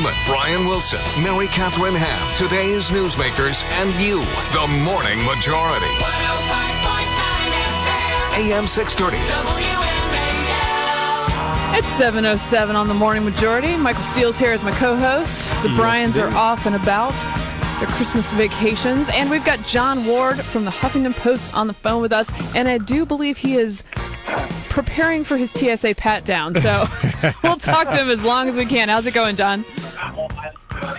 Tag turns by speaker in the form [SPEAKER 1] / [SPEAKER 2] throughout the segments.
[SPEAKER 1] Freeman, Brian Wilson, Mary Catherine Ham, today's newsmakers, and you, the Morning Majority. 105.9 FM, AM 630. WMAL.
[SPEAKER 2] It's 7:07 on the Morning Majority. Michael Steele's here as my co-host. The Bryans are off and about their Christmas vacations. And we've got Jon Ward from the Huffington Post on the phone with us. And I do believe he is preparing for his TSA pat-down. So we'll talk to him as long as we can. How's it going, Jon?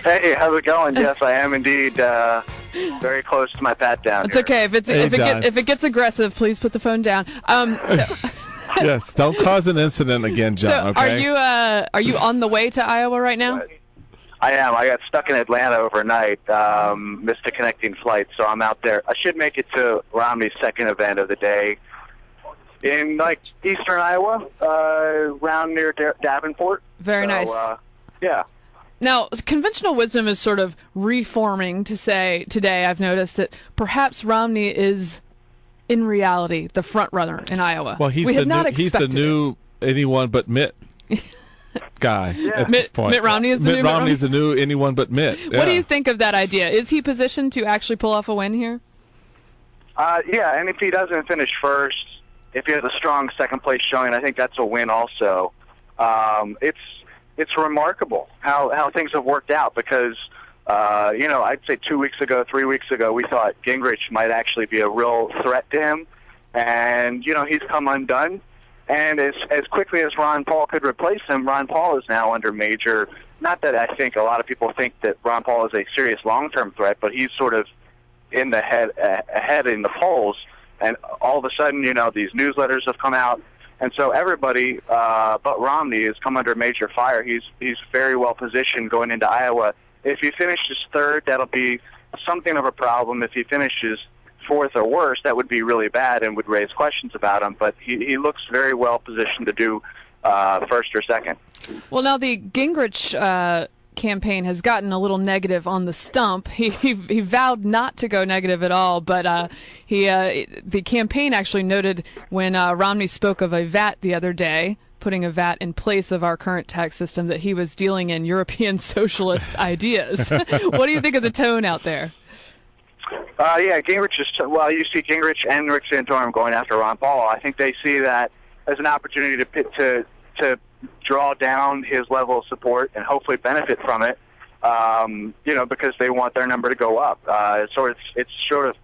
[SPEAKER 3] Hey, how's it going? Yes, I am indeed very close to my pat-down.
[SPEAKER 2] It's okay. If it gets aggressive, please put the phone down.
[SPEAKER 4] Yes, don't cause an incident again, Jon.
[SPEAKER 2] So
[SPEAKER 4] okay?
[SPEAKER 2] Are you on the way to Iowa right now?
[SPEAKER 3] I am. I got stuck in Atlanta overnight, missed a connecting flight, so I'm out there. I should make it to Romney's second event of the day in eastern Iowa, around near Davenport.
[SPEAKER 2] Very nice.
[SPEAKER 3] Yeah.
[SPEAKER 2] Now, conventional wisdom is sort of reforming to say today, I've noticed, that perhaps Romney is, in reality, the front runner in Iowa.
[SPEAKER 4] Well, he's the new anyone but Mitt guy at this point.
[SPEAKER 2] Mitt Romney is the new
[SPEAKER 4] Romney's the new anyone but Mitt. Yeah.
[SPEAKER 2] What do you think of that idea? Is he positioned to actually pull off a win here?
[SPEAKER 3] Yeah, and if he doesn't finish first, if he has a strong second-place showing, I think that's a win also. It's remarkable how things have worked out because, I'd say 2 weeks ago, 3 weeks ago, we thought Gingrich might actually be a real threat to him. And, he's come undone. And as quickly as Ron Paul could replace him, Ron Paul is now under major, not that I think a lot of people think that Ron Paul is a serious long-term threat, but he's sort of in the ahead in the polls. And all of a sudden, these newsletters have come out. And so everybody but Romney has come under major fire. He's very well positioned going into Iowa. If he finishes third, that'll be something of a problem. If he finishes fourth or worse, that would be really bad and would raise questions about him. But he looks very well positioned to do first or second. Well,
[SPEAKER 2] now the Gingrich campaign has gotten a little negative on the stump. He vowed not to go negative at all, but the campaign actually noted when Romney spoke of a VAT the other day, putting a VAT in place of our current tax system, that he was dealing in European socialist ideas. What do you think of the tone out there?
[SPEAKER 3] Yeah, Gingrich you see Gingrich and Rick Santorum going after Ron Paul. I think they see that as an opportunity to draw down his level of support and hopefully benefit from it, because they want their number to go up. So it's sort of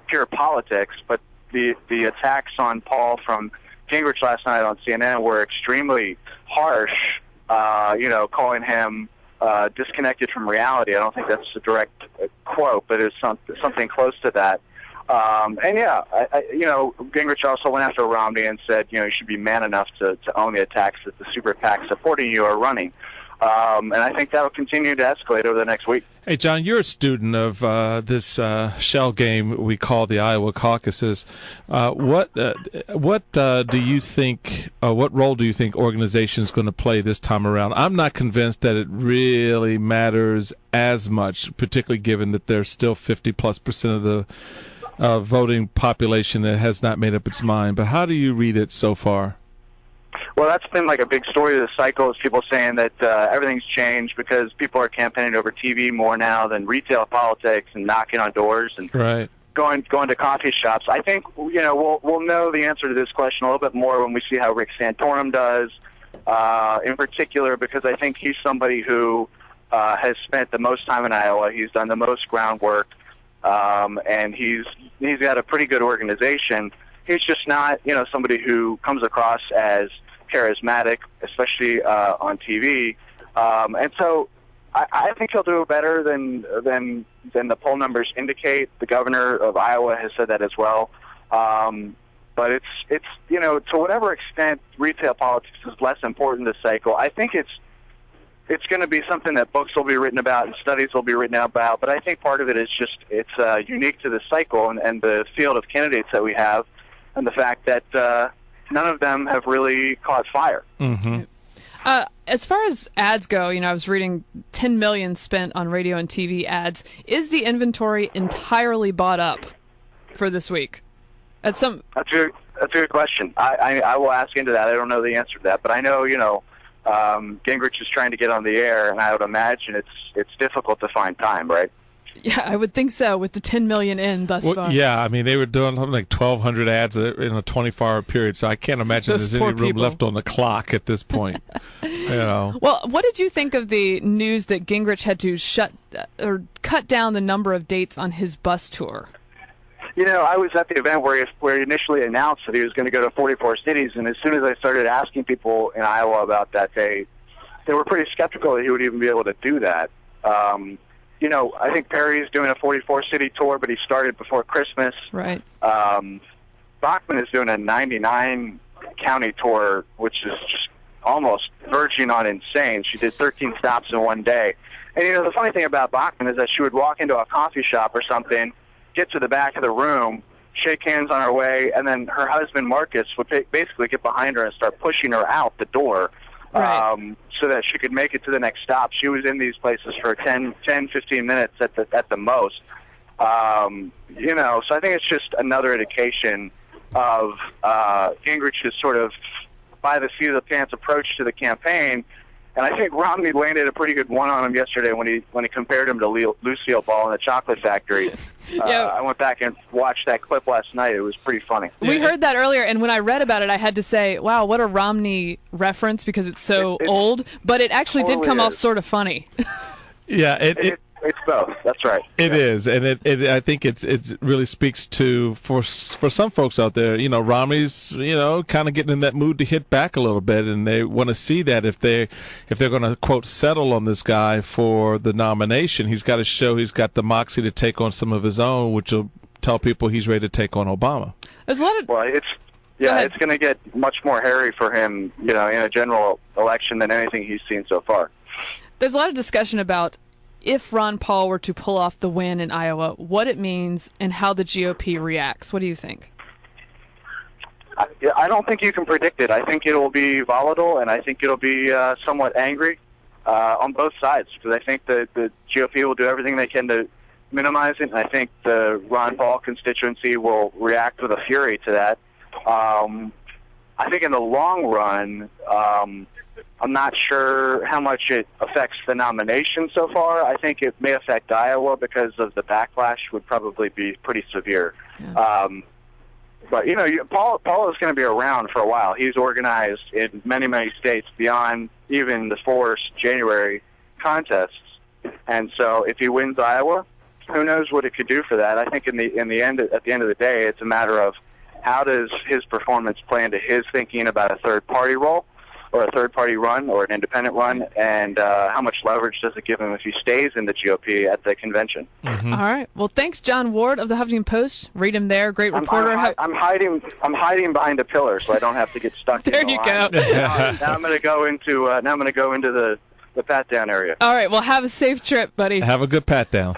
[SPEAKER 3] pure politics, but the attacks on Paul from Gingrich last night on CNN were extremely harsh, calling him disconnected from reality. I don't think that's a direct quote, but it's something close to that. Gingrich also went after Romney and said, you should be man enough to own the attacks that the super PAC supporting you are running. And I think that will continue to escalate over the next week.
[SPEAKER 4] Hey, Jon, you're a student of this shell game we call the Iowa caucuses. What do you think? What role do you think organization is going to play this time around? I'm not convinced that it really matters as much, particularly given that there's still 50+% of the voting population that has not made up its mind. But how do you read it so far?
[SPEAKER 3] Well, that's been a big story of the cycle, is people saying that everything's changed because people are campaigning over TV more now than retail politics and knocking on doors and going to coffee shops. I think we'll know the answer to this question a little bit more when we see how Rick Santorum does, in particular, because I think he's somebody who has spent the most time in Iowa. He's done the most groundwork, and he's got a pretty good organization. He's just not, somebody who comes across as charismatic, especially on TV. And so I think he'll do better than the poll numbers indicate. The governor of Iowa has said that as well. But it's to whatever extent retail politics is less important this cycle, I think it's going to be something that books will be written about and studies will be written about. But I think part of it is just it's unique to this cycle and the field of candidates that we have, and the fact that none of them have really caught fire.
[SPEAKER 4] Mm-hmm.
[SPEAKER 2] As far as ads go, I was reading $10 million spent on radio and TV ads. Is the inventory entirely bought up for this week? That's a good question. I will ask into that. I don't know the answer to that, but I know
[SPEAKER 3] Gingrich is trying to get on the air, and I would imagine it's difficult to find time, right?
[SPEAKER 2] Yeah, I would think so, with the 10 million in thus far.
[SPEAKER 4] Yeah, I mean, they were doing something like 1,200 ads in a 24-hour period, so I can't imagine there's any room left on the clock at this point.
[SPEAKER 2] Well, what did you think of the news that Gingrich had to cut down the number of dates on his bus tour?
[SPEAKER 3] I was at the event where he initially announced that he was going to go to 44 cities, and as soon as I started asking people in Iowa about that, they were pretty skeptical that he would even be able to do that. I think Perry's doing a 44-city tour, but he started before Christmas.
[SPEAKER 2] Right.
[SPEAKER 3] Bachmann is doing a 99-county tour, which is just almost verging on insane. She did 13 stops in one day. And, the funny thing about Bachmann is that she would walk into a coffee shop or something, get to the back of the room, shake hands on her way, and then her husband, Marcus, would basically get behind her and start pushing her out the door.
[SPEAKER 2] Right.
[SPEAKER 3] So that she could make it to the next stop. She was in these places for 10, 15 minutes at the most. So I think it's just another indication of Gingrich's sort of by the seat of the pants approach to the campaign. And I think Romney landed a pretty good one on him yesterday when he compared him to Lucille Ball in the Chocolate Factory. I went back and watched that clip last night. It was pretty funny.
[SPEAKER 2] We heard that earlier, and when I read about it, I had to say, wow, what a Romney reference, because it's so old. But it actually did come off sort of funny.
[SPEAKER 4] Yeah,
[SPEAKER 3] it's both. That's right.
[SPEAKER 4] It is, and I think it really speaks to for some folks out there. Romney's kind of getting in that mood to hit back a little bit, and they want to see that if they're going to quote settle on this guy for the nomination, he's got to show he's got the moxie to take on some of his own, which will tell people he's ready to take on Obama.
[SPEAKER 2] There's a lot of
[SPEAKER 3] it's going to get much more hairy for him, in a general election than anything he's seen so far.
[SPEAKER 2] There's a lot of discussion about if Ron Paul were to pull off the win in Iowa, what it means and how the GOP reacts. What do you think?
[SPEAKER 3] I don't think you can predict it. I think it'll be volatile, and I think it'll be somewhat angry on both sides, because I think the GOP will do everything they can to minimize it, and I think the Ron Paul constituency will react with a fury to that. I think in the long run, I'm not sure how much it affects the nomination so far. I think it may affect Iowa because of the backlash would probably be pretty severe. Yeah. But, Paul is going to be around for a while. He's organized in many, many states beyond even the forced January contests. And so if he wins Iowa, who knows what it could do for that. I think at the end of the day, it's a matter of how does his performance play into his thinking about a third-party role, or a third-party run, or an independent run, and how much leverage does it give him if he stays in the GOP at the convention?
[SPEAKER 2] Mm-hmm. All right. Well, thanks, Jon Ward of the Huffington Post. Read him there. Great reporter.
[SPEAKER 3] I'm hiding behind a pillar, so I don't have to get stuck.
[SPEAKER 2] There you go.
[SPEAKER 3] Now I'm going to go into the pat down area.
[SPEAKER 2] All right. Well, have a safe trip, buddy.
[SPEAKER 4] Have a good pat down.